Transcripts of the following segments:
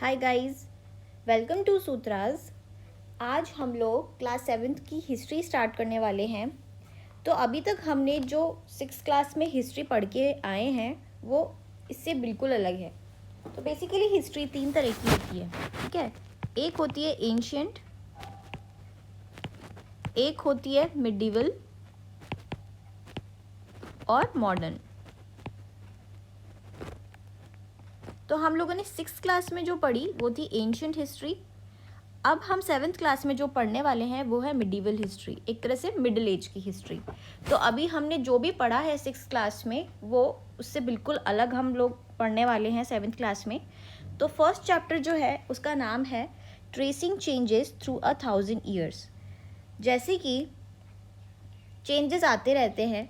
Hi guys, welcome to Sutras. आज हम लोग क्लास 7th की हिस्ट्री स्टार्ट करने वाले हैं। तो अभी तक हमने जो 6th क्लास में हिस्ट्री पढ़ के आए हैं वो इससे बिल्कुल अलग है। तो बेसिकली हिस्ट्री 3 तरह की होती है, ठीक है। एक होती है एंशियंट, एक होती है मिडिवल और मॉडर्न। तो हम लोगों ने 6th क्लास में जो पढ़ी वो थी एंशियंट हिस्ट्री। अब हम 7th क्लास में जो पढ़ने वाले हैं वो है मिडिवल हिस्ट्री, एक तरह से मिडिल एज की हिस्ट्री। तो अभी हमने जो भी पढ़ा है 6th क्लास में वो उससे बिल्कुल अलग हम लोग पढ़ने वाले हैं 7th क्लास में। तो फर्स्ट चैप्टर जो है उसका नाम है ट्रेसिंग चेंजेस थ्रू 1000 ईयर्स। जैसे कि चेंजेस आते रहते हैं,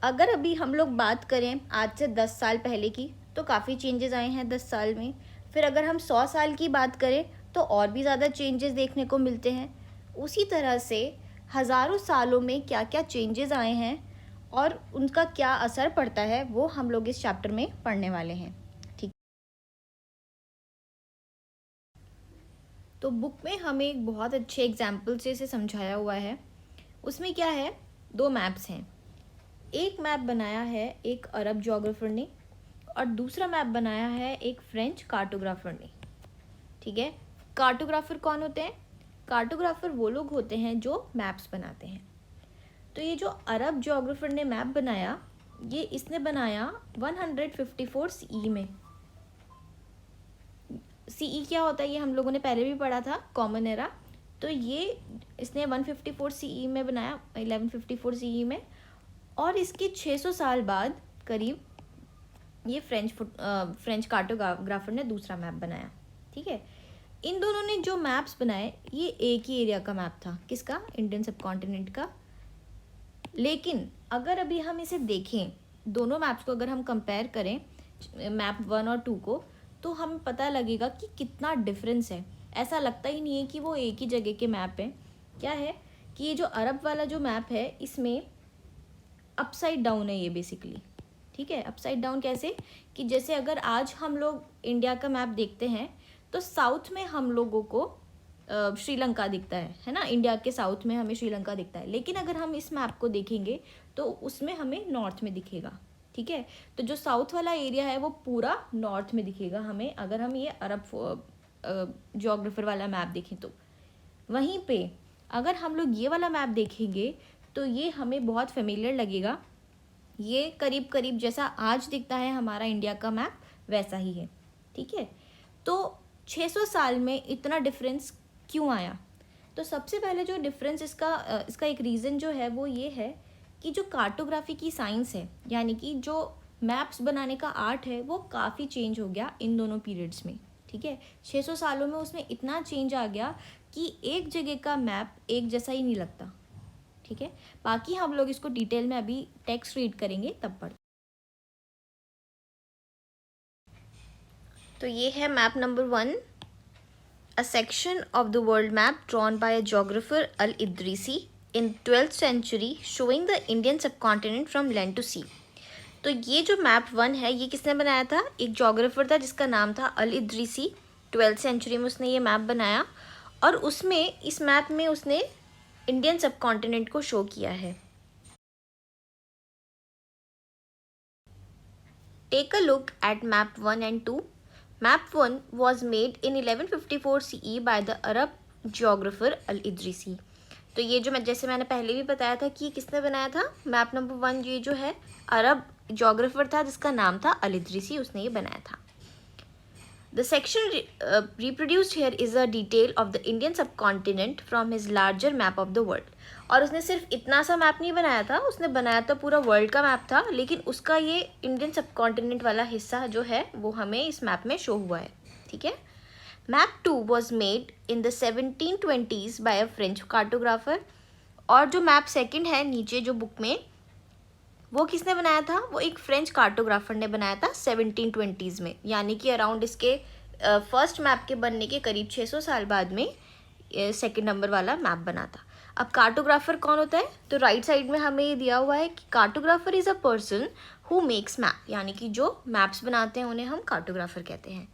अगर अभी हम लोग बात करें आज से 10 साल पहले की तो काफ़ी चेंजेस आए हैं 10 साल में। फिर अगर हम 100 साल की बात करें तो और भी ज़्यादा चेंजेस देखने को मिलते हैं। उसी तरह से हज़ारों सालों में क्या क्या चेंजेस आए हैं और उनका क्या असर पड़ता है वो हम लोग इस चैप्टर में पढ़ने वाले हैं, ठीक। तो बुक में हमें एक बहुत अच्छे एग्जाम्पल से इसे समझाया हुआ है। उसमें क्या है, 2 मैप्स हैं। एक मैप बनाया है एक अरब जोग्राफर ने और दूसरा मैप बनाया है एक फ्रेंच कार्टोग्राफर ने, ठीक है। कार्टोग्राफर कौन होते हैं? कार्टोग्राफर वो लोग होते हैं जो मैप्स बनाते हैं। तो ये जो अरब जोग्राफर ने मैप बनाया, ये इसने बनाया 154 सीई में। सीई क्या होता है ये हम लोगों ने पहले भी पढ़ा था, कॉमन एरा। तो ये इसने 154 सीई में बनाया, 1154 सीई में। और इसके 600 साल बाद करीब ये फ्रेंच कार्टोग्राफर ने दूसरा मैप बनाया, ठीक है। इन दोनों ने जो मैप्स बनाए ये एक ही एरिया का मैप था, किसका? इंडियन सबकॉन्टिनेंट का। लेकिन अगर अभी हम इसे देखें, दोनों मैप्स को अगर हम कंपेयर करें, मैप 1 और 2 को, तो हमें पता लगेगा कि कितना डिफरेंस है। ऐसा लगता ही नहीं है कि वो एक ही जगह के मैप हैं। क्या है कि ये जो अरब वाला जो मैप है इसमें अपसाइड डाउन है ये बेसिकली, ठीक है। अपसाइड डाउन कैसे? कि जैसे अगर आज हम लोग इंडिया का मैप देखते हैं तो साउथ में हम लोगों को श्रीलंका दिखता है ना। इंडिया के साउथ में हमें श्रीलंका दिखता है। लेकिन अगर हम इस मैप को देखेंगे तो उसमें हमें नॉर्थ में दिखेगा, ठीक है। तो जो साउथ वाला एरिया है वो पूरा नॉर्थ में दिखेगा हमें, अगर हम ये अरब जोग्राफर वाला मैप देखें तो। वहीं पे अगर हम लोग ये वाला मैप देखेंगे तो ये हमें बहुत फेमिलियर लगेगा। ये करीब करीब जैसा आज दिखता है हमारा इंडिया का मैप वैसा ही है, ठीक है। तो 600 साल में इतना डिफरेंस क्यों आया? तो सबसे पहले जो डिफरेंस इसका एक रीज़न जो है वो ये है कि जो कार्टोग्राफी की साइंस है, यानी कि जो मैप्स बनाने का आर्ट है, वो काफ़ी चेंज हो गया इन दोनों पीरियड्स में, ठीक है। 600 सालों में उसमें इतना चेंज आ गया कि एक जगह का मैप एक जैसा ही नहीं लगता, ठीक है। बाकी हम लोग इसको डिटेल में अभी टेक्स्ट रीड करेंगे तब पढ़। तो ये है map number 1, a section of the world map drawn by a geographer Al-Idrisi in 12th century showing the Indian subcontinent from land to sea। तो ये जो मैप 1 है ये किसने बनाया था? एक जोग्राफर था जिसका नाम था अल इद्रीसी। 12th सेंचुरी में उसने ये मैप बनाया और उसमें इस मैप में उसने इंडियन सबकॉन्टिनेंट को शो किया है। Take a look at map 1 and 2. Map 1 was made in 1154 CE by the Arab geographer Al-Idrisi। तो ये जो जैसे मैंने पहले भी बताया था कि किसने बनाया था मैप नंबर 1, ये जो है अरब जोग्राफर था जिसका नाम था अल इद्रीसी, उसने ये बनाया था। The section reproduced here is a detail of the Indian subcontinent from his larger map of the world। और उसने सिर्फ इतना सा मैप नहीं बनाया था, उसने बनाया था पूरा वर्ल्ड का मैप था, लेकिन उसका ये इंडियन सबकॉन्टिनेंट वाला हिस्सा जो है वो हमें इस मैप में शो हुआ है, ठीक है। Map 2 was made in the 1720s by a French cartographer. और जो मैप सेकेंड है नीचे जो बुक में, वो किसने बनाया था? वो एक फ्रेंच कार्टोग्राफर ने बनाया था 1720s में, यानी कि अराउंड इसके फर्स्ट मैप के बनने के करीब 600 साल बाद में सेकंड नंबर वाला मैप बना था। अब कार्टोग्राफर कौन होता है? तो राइट साइड में हमें ये दिया हुआ है कि cartographer is a person who makes map, यानी कि जो मैप्स बनाते हैं उन्हें हम कार्टोग्राफर कहते हैं।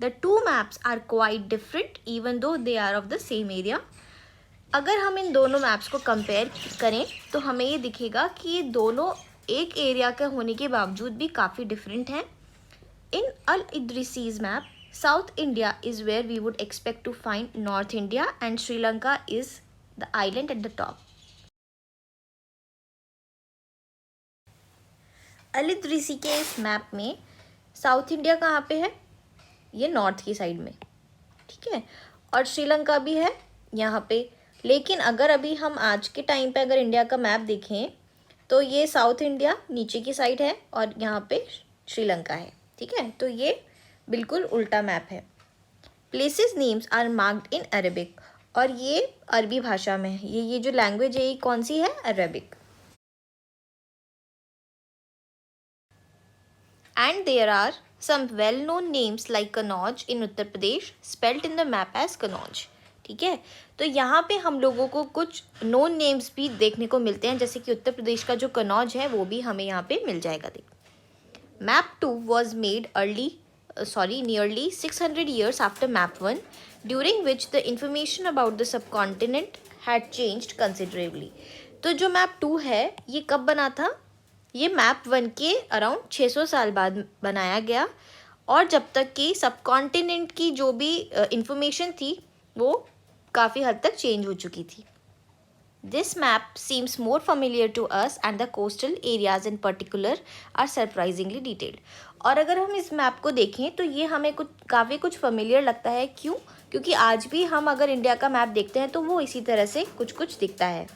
The two maps are quite different even though they are of the same area. अगर हम इन दोनों मैप्स को कंपेयर करें तो हमें ये दिखेगा कि ये दोनों एक एरिया का होने के बावजूद भी काफ़ी डिफरेंट हैं. In Al-Idrisi's map, South India is where we would expect to find North India and Sri Lanka is the island at the top. अल-इद्रिसी के इस मैप में साउथ इंडिया कहाँ पे है? ये नॉर्थ की साइड में, ठीक है, और श्रीलंका भी है यहाँ पे. लेकिन अगर अभी हम आज के टाइम पे अगर इंडिया का मैप देखें तो ये साउथ इंडिया नीचे की साइड है और यहाँ पे श्रीलंका है, ठीक है. तो ये बिल्कुल उल्टा मैप है. Places names are marked in Arabic, और ये अरबी भाषा में है. ये जो लैंग्वेज है ये कौन सी है? Arabic. And there are some well-known names like Kannauj in Uttar Pradesh spelt in the map as Kannauj. ठीक है, तो यहाँ पे हम लोगों को कुछ नोन नेम्स भी देखने को मिलते हैं, जैसे कि उत्तर प्रदेश का जो कनौज है वो भी हमें यहाँ पे मिल जाएगा. देख, map 2 was made nearly 600 years after map 1, during which the information about the subcontinent had changed considerably. तो जो मैप 2 है ये कब बना था? ये मैप 1 के अराउंड 600 साल बाद बनाया गया, और जब तक कि सब कॉन्टिनेंट की जो भी इंफॉर्मेशन थी वो काफ़ी हद तक चेंज हो चुकी थी. This map seems more familiar to us and the coastal areas in particular are surprisingly detailed. और अगर हम इस मैप को देखें तो ये हमें काफ़ी कुछ फैमिलियर लगता है. क्यों? क्योंकि आज भी हम अगर इंडिया का मैप देखते हैं तो वो इसी तरह से कुछ दिखता है.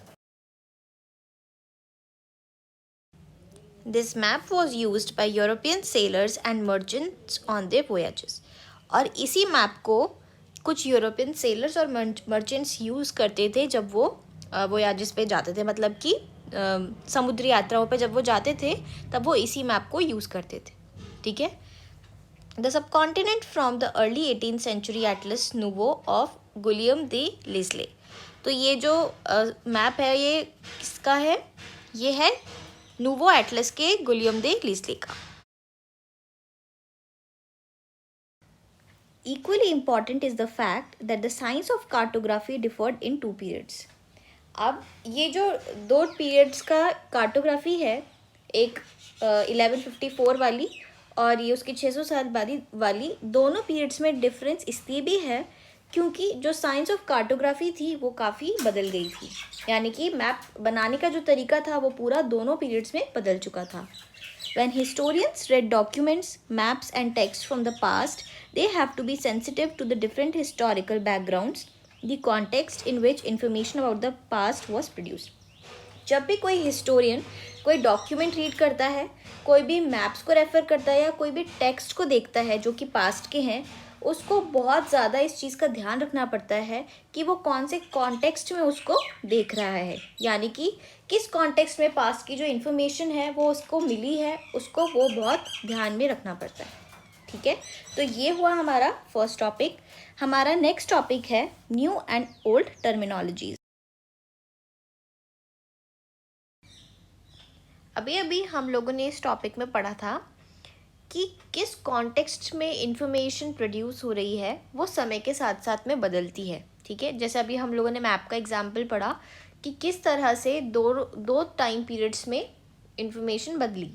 This map was used by European sailors and merchants on their voyages. और इसी मैप को कुछ यूरोपियन सेलर्स और मर्चेंट्स यूज़ करते थे जब वो वोयाजेस पे जाते थे, मतलब कि समुद्री यात्राओं पे जब वो जाते थे तब वो इसी मैप को यूज़ करते थे, ठीक है. The subcontinent from the early 18th century atlas nouveau of Guillaume de Lisle. तो ये जो मैप है ये किसका है? ये है नूवो एटलस के गुलियम दे लेस्ले का. Equally important is the fact that the science of cartography differed in 2 periods. अब ये जो 2 periods का कार्टोग्राफी है, एक 1154 वाली और ये उसकी 600 साल वाली, दोनों पीरियड्स में डिफरेंस इसलिए भी है क्योंकि जो साइंस ऑफ कार्टोग्राफी थी वो काफ़ी बदल गई थी. यानी कि मैप बनाने का जो तरीका था वो पूरा दोनों पीरियड्स में बदल चुका था. When historians read documents, maps and texts from the past, they have to be sensitive to the different historical backgrounds, the context in which information about the past was produced. जब भी कोई historian कोई document read करता है, कोई भी maps को refer करता है या कोई भी टेक्स्ट को देखता है जो कि पास्ट के हैं, उसको बहुत ज़्यादा इस चीज़ का ध्यान रखना पड़ता है कि वो कौन से कॉन्टेक्स्ट में उसको देख रहा है. यानी कि किस कॉन्टेक्स्ट में पास्ट की जो इन्फॉर्मेशन है वो उसको मिली है, उसको वो बहुत ध्यान में रखना पड़ता है, ठीक है. तो ये हुआ हमारा फर्स्ट टॉपिक. हमारा नेक्स्ट टॉपिक है न्यू एंड ओल्ड टर्मिनोलॉजीज. अभी हम लोगों ने इस टॉपिक में पढ़ा था कि किस कॉन्टेक्स्ट में इंफॉर्मेशन प्रोड्यूस हो रही है वो समय के साथ साथ में बदलती है, ठीक है. जैसे अभी हम लोगों ने मैप का एग्जाम्पल पढ़ा कि किस तरह से दो टाइम पीरियड्स में इंफॉर्मेशन बदली.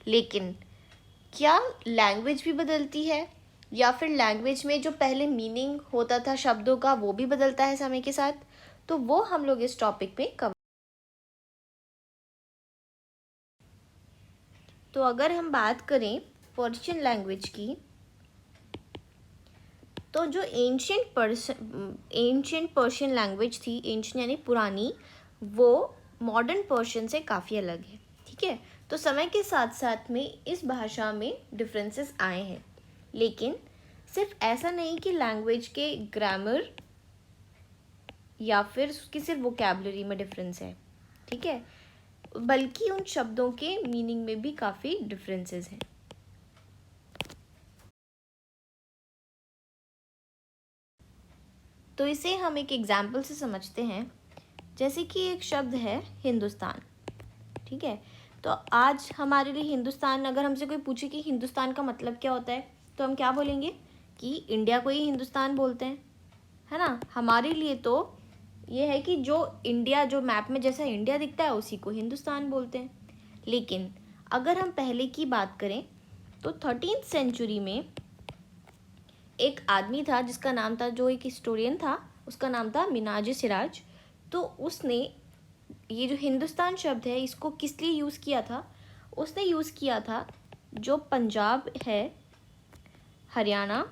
लेकिन क्या लैंग्वेज भी बदलती है या फिर लैंग्वेज में जो पहले मीनिंग होता था शब्दों का वो भी बदलता है समय के साथ? तो वो हम लोग इस टॉपिक में कवर. तो अगर हम बात करें पर्शियन लैंग्वेज की, तो जो एंशियंट पर्शियन लैंग्वेज थी, एंशियंट यानी पुरानी, वो मॉडर्न पर्शियन से काफ़ी अलग है, ठीक है. तो समय के साथ साथ में इस भाषा में डिफरेंसेस आए हैं. लेकिन सिर्फ ऐसा नहीं कि लैंग्वेज के ग्रामर या फिर उसकी सिर्फ वोकैबुलरी में डिफरेंस है, ठीक है, बल्कि उन शब्दों के मीनिंग में भी काफ़ी डिफरेंसेस हैं. तो इसे हम एक एग्जाम्पल से समझते हैं. जैसे कि एक शब्द है हिंदुस्तान, ठीक है. तो आज हमारे लिए हिंदुस्तान, अगर हमसे कोई पूछे कि हिंदुस्तान का मतलब क्या होता है तो हम क्या बोलेंगे कि इंडिया को ही हिंदुस्तान बोलते हैं, है ना। हमारे लिए तो ये है कि जो इंडिया, जो मैप में जैसा इंडिया दिखता है उसी को हिंदुस्तान बोलते हैं। लेकिन अगर हम पहले की बात करें तो 13th सेंचुरी में एक आदमी था जिसका नाम था, जो एक हिस्टोरियन था, उसका नाम था मिनाज सिराज। तो उसने ये जो हिंदुस्तान शब्द है इसको किस लिए यूज़ किया था? उसने यूज़ किया था जो पंजाब है, हरियाणा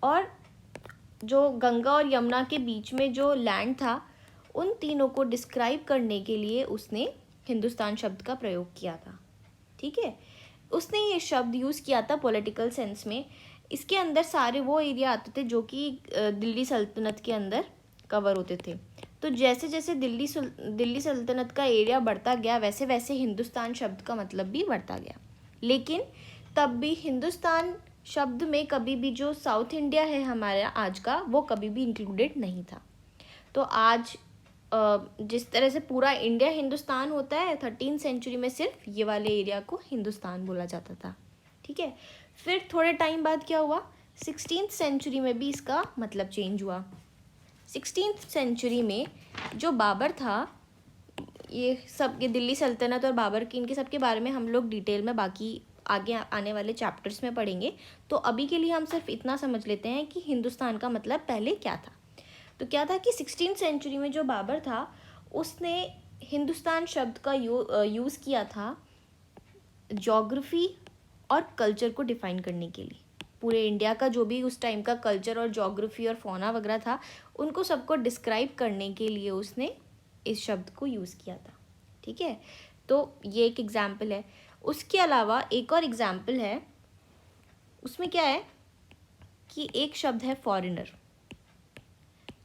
और जो गंगा और यमुना के बीच में जो लैंड था, उन तीनों को डिस्क्राइब करने के लिए उसने हिंदुस्तान शब्द का प्रयोग किया था। ठीक है, उसने ये शब्द यूज़ किया था पॉलिटिकल सेंस में। इसके अंदर सारे वो एरिया आते थे जो कि दिल्ली सल्तनत के अंदर कवर होते थे। तो जैसे जैसे दिल्ली सल्तनत का एरिया बढ़ता गया वैसे वैसे हिंदुस्तान शब्द का मतलब भी बढ़ता गया। लेकिन तब भी हिंदुस्तान शब्द में कभी भी जो साउथ इंडिया है हमारा आज का, वो कभी भी इंक्लूडेड नहीं था। तो आज जिस तरह से पूरा इंडिया हिंदुस्तान होता है, 13th सेंचुरी में सिर्फ ये वाले एरिया को हिंदुस्तान बोला जाता था। ठीक है, फिर थोड़े टाइम बाद क्या हुआ, 16th सेंचुरी में भी इसका मतलब चेंज हुआ। 16th सेंचुरी में जो बाबर था, ये सब, ये दिल्ली सल्तनत और बाबर की, इनके सब के बारे में हम लोग डिटेल में बाकी आगे आने वाले चैप्टर्स में पढ़ेंगे। तो अभी के लिए हम सिर्फ इतना समझ लेते हैं कि हिंदुस्तान का मतलब पहले क्या था। तो क्या था कि 16th सेंचुरी में जो बाबर था उसने हिंदुस्तान शब्द का यूज़ किया था ज्योग्राफी और कल्चर को डिफाइन करने के लिए। पूरे इंडिया का जो भी उस टाइम का कल्चर और ज्योग्राफी और फौना वगैरह था, उनको सबको डिस्क्राइब करने के लिए उसने इस शब्द को यूज़ किया था। ठीक है, तो ये एक एग्जाम्पल है। उसके अलावा एक और एग्जाम्पल है, उसमें क्या है कि एक शब्द है फॉरेनर।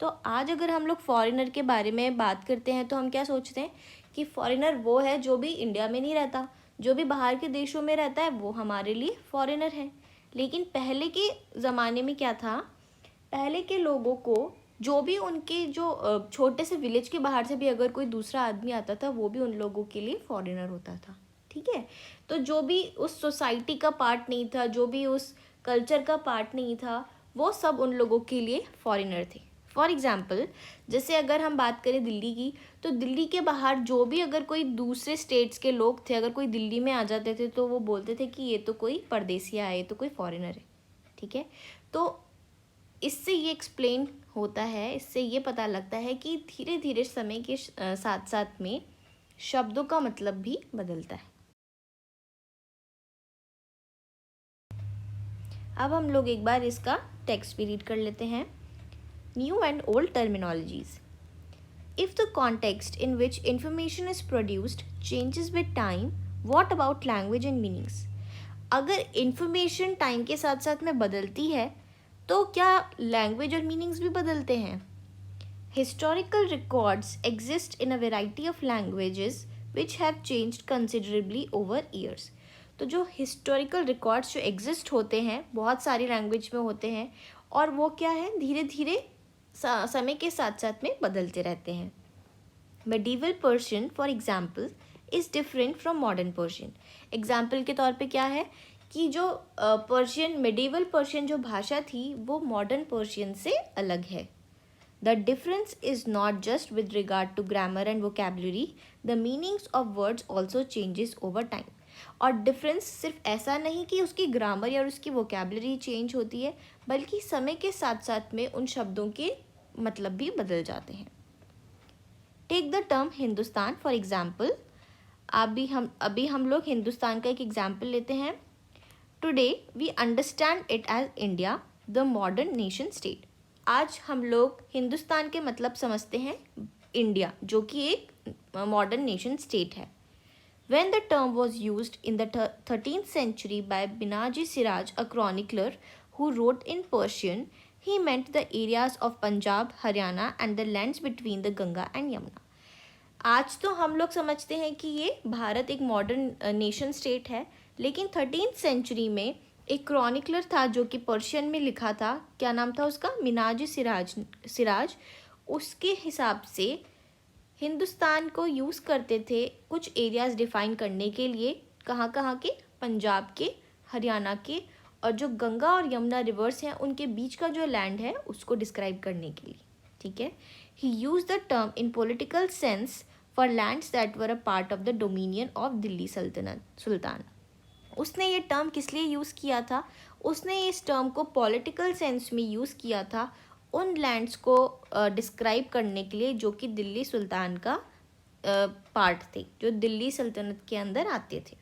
तो आज अगर हम लोग फॉरेनर के बारे में बात करते हैं तो हम क्या सोचते हैं कि फॉरेनर वो है जो भी इंडिया में नहीं रहता, जो भी बाहर के देशों में रहता है वो हमारे लिए फॉरेनर है। लेकिन पहले के ज़माने में क्या था, पहले के लोगों को जो भी उनके जो छोटे से विलेज के बाहर से भी अगर कोई दूसरा आदमी आता था, वो भी उन लोगों के लिए फॉरेनर होता था। ठीक है, तो जो भी उस सोसाइटी का पार्ट नहीं था, जो भी उस कल्चर का पार्ट नहीं था, वो सब उन लोगों के लिए फॉरेनर थे। फॉर एग्ज़ाम्पल, जैसे अगर हम बात करें दिल्ली की, तो दिल्ली के बाहर जो भी अगर कोई दूसरे स्टेट्स के लोग थे, अगर कोई दिल्ली में आ जाते थे तो वो बोलते थे कि ये तो कोई परदेसिया है, ये तो कोई फॉरेनर है। ठीक है, तो इससे ये एक्सप्लेन होता है, इससे ये पता लगता है कि धीरे धीरे समय के साथ साथ में शब्दों का मतलब भी बदलता है। अब हम लोग एक बार इसका टेक्स्ट भी रीड कर लेते हैं। New and old terminologies. If the context in which information is produced changes with time, what about language and meanings? अगर information time के साथ साथ में बदलती है तो क्या language और meanings भी बदलते हैं? Historical records exist in a variety of languages which have changed considerably over years. तो जो historical records जो exist होते हैं बहुत सारी language में होते हैं, और वो क्या है, धीरे धीरे समय के साथ साथ में बदलते रहते हैं। Medieval Persian for example is different from modern Persian. Example के तौर पे क्या है कि जो पर्शियन, मेडिवल पर्शियन जो भाषा थी वो मॉडर्न पर्शियन से अलग है। The difference is not just with regard to grammar and vocabulary, the meanings of words also changes over time. और डिफरेंस सिर्फ ऐसा नहीं कि उसकी ग्रामर या उसकी वोकेबलरी चेंज होती है, बल्कि समय के साथ साथ में उन शब्दों के मतलब भी बदल जाते हैं। Take the term Hindustan for example. अभी हम लोग हिंदुस्तान का एक एग्जाम्पल लेते हैं। Today we understand it as India, the modern nation state. आज हम लोग हिंदुस्तान के मतलब समझते हैं इंडिया, जो कि एक मॉडर्न नेशन स्टेट है। When the term was used in the 13th century by Binaji Siraj, a chronicler who wrote in Persian, he meant the areas of Punjab, Haryana and the lands between the Ganga and Yamuna. आज तो हम लोग समझते हैं कि ये भारत एक modern nation state है, लेकिन 13th सेंचुरी में एक क्रॉनिकलर था जो कि पर्शियन में लिखा था। क्या नाम था उसका? मिनाजी सिराज। उसके हिसाब से हिंदुस्तान को यूज़ करते थे कुछ एरियाज़ डिफ़ाइन करने के लिए। कहाँ कहाँ के? पंजाब के, हरियाणा के और जो गंगा और यमुना रिवर्स हैं उनके बीच का जो लैंड है उसको डिस्क्राइब करने के लिए, ठीक है। He use the term in political sense for lands that were a part of the dominion of Delhi sultan. उसने ये टर्म किस लिए यूज़ किया था? उसने इस टर्म को पॉलिटिकल सेंस में यूज़ किया था उन लैंड्स को डिस्क्राइब करने के लिए जो कि दिल्ली सुल्तान का पार्ट थे, जो दिल्ली सल्तनत के अंदर आते थे।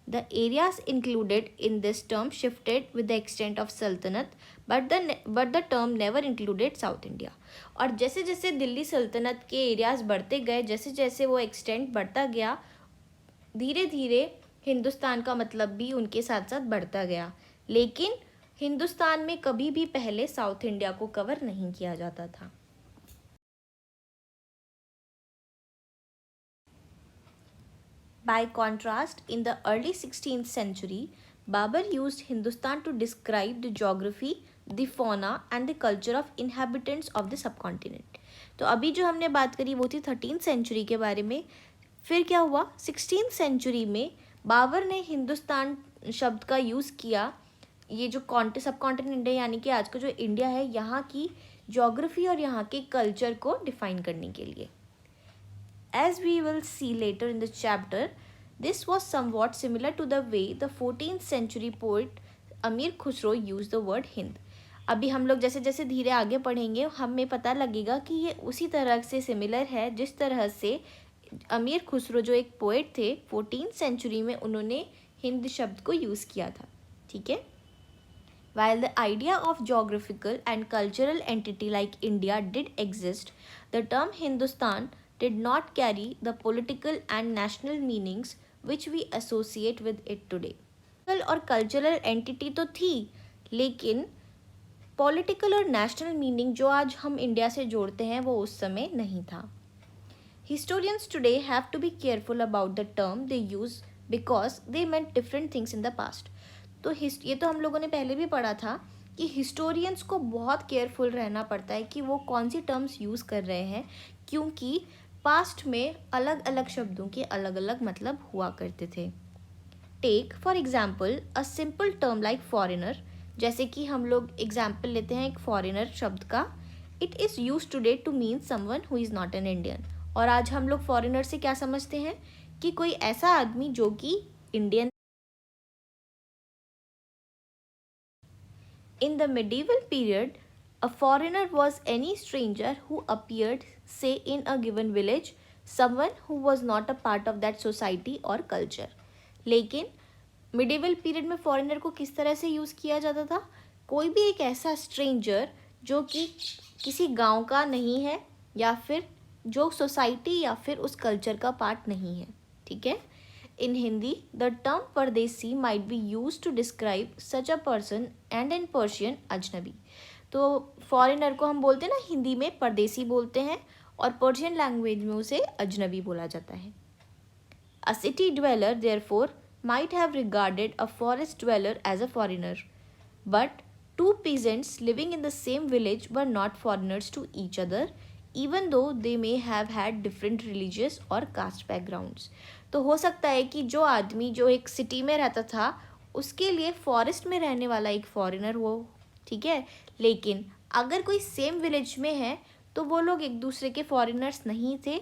The areas included in this term shifted with the extent of Sultanate, but the term never included South India. और जैसे जैसे दिल्ली सल्तनत के एरियाज बढ़ते गए, जैसे जैसे वो एक्सटेंट बढ़ता गया, धीरे धीरे हिंदुस्तान का मतलब भी उनके साथ साथ बढ़ता गया। लेकिन हिंदुस्तान में कभी भी पहले साउथ इंडिया को कवर नहीं किया जाता था। By contrast, in the early 16th century, Babur used Hindustan to describe the geography, the fauna and the culture of inhabitants of the subcontinent. तो अभी जो हमने बात करी वो थी 13th सेंचुरी के बारे में। फिर क्या हुआ? 16th सेंचुरी में बाबर ने हिंदुस्तान शब्द का यूज़ किया, ये जो सब कॉन्टिनेंट है यानी कि आज का जो इंडिया है, यहाँ की ज्योग्राफी और यहाँ के कल्चर को डिफाइन करने के लिए। As we will see later in the chapter, this was somewhat similar to the way the 14th century poet अमीर Khusro used the word Hind. अभी हम लोग जैसे जैसे धीरे आगे पढ़ेंगे हमें पता लगेगा कि ये उसी तरह से सिमिलर है जिस तरह से अमीर खुसरो जो एक पोएट थे 14th सेंचुरी में उन्होंने हिंद शब्द को यूज़ किया था, ठीक है। While the idea of geographical and cultural entity like India did exist, the term Hindustan did not carry the political and national meanings which we associate with it today. और cultural entity तो थी, लेकिन political और national meaning जो आज हम India से जोड़ते हैं वो उस समय नहीं था। Historians today have to be careful about the term they use because they meant different things in the past. तो ये तो हम लोगों ने पहले भी पढ़ा था कि हिस्टोरियंस को बहुत केयरफुल रहना पड़ता है कि वो कौन सी टर्म्स यूज़ कर रहे हैं, क्योंकि पास्ट में अलग अलग शब्दों के अलग अलग मतलब हुआ करते थे। Take for example a simple term like foreigner, जैसे कि हम लोग एग्जाम्पल लेते हैं एक फॉरेनर शब्द का। It is use today to mean someone who is not an Indian. और आज हम लोग फॉरेनर से क्या समझते हैं कि कोई ऐसा आदमी जो कि Indian. In the medieval period, a foreigner was any stranger who appeared, say, in a given village, someone who was not a part of that society or culture. लेकिन मिडिवल पीरियड में फॉरेनर को किस तरह से use किया जाता था? कोई भी एक ऐसा स्ट्रेंजर जो कि किसी गांव का नहीं है या फिर जो सोसाइटी या फिर उस कल्चर का पार्ट नहीं है, ठीक है। In Hindi, the term Pardesi might be used to describe such a person, and in Persian, अजनबी। तो फॉरेनर को हम बोलते हैं ना, हिंदी में परदेसी बोलते हैं और पर्शियन लैंग्वेज में उसे अजनबी बोला जाता है। A city dweller, therefore, might have regarded a forest dweller as a foreigner, but two peasants living in the same village were not foreigners to each other, even though they may have had different religious or caste backgrounds. तो हो सकता है कि जो आदमी जो एक city में रहता था उसके लिए फॉरेस्ट में रहने वाला एक फॉरेनर हो, ठीक है, लेकिन अगर कोई सेम विलेज में है तो वो लोग एक दूसरे के फॉरेनर्स नहीं थे।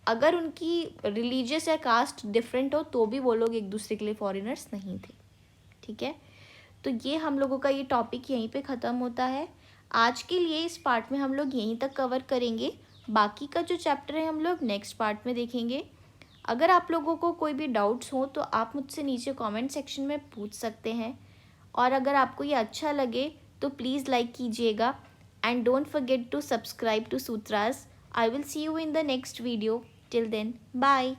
अगर उनकी रिलीजियस या कास्ट डिफरेंट हो तो भी वो लोग एक दूसरे के लिए फॉरेनर्स नहीं थे, ठीक है। तो ये हम लोगों का ये टॉपिक यहीं पे ख़त्म होता है। आज के लिए इस पार्ट में हम लोग यहीं तक कवर करेंगे, बाकी का जो चैप्टर है हम लोग नेक्स्ट पार्ट में देखेंगे। अगर आप लोगों को कोई भी डाउट्स हो तो आप मुझसे नीचे कमेंट सेक्शन में पूछ सकते हैं, और अगर आपको ये अच्छा लगे तो प्लीज़ लाइक कीजिएगा, and don't forget to subscribe to Sutras. I will see you in the next video. Till then, bye.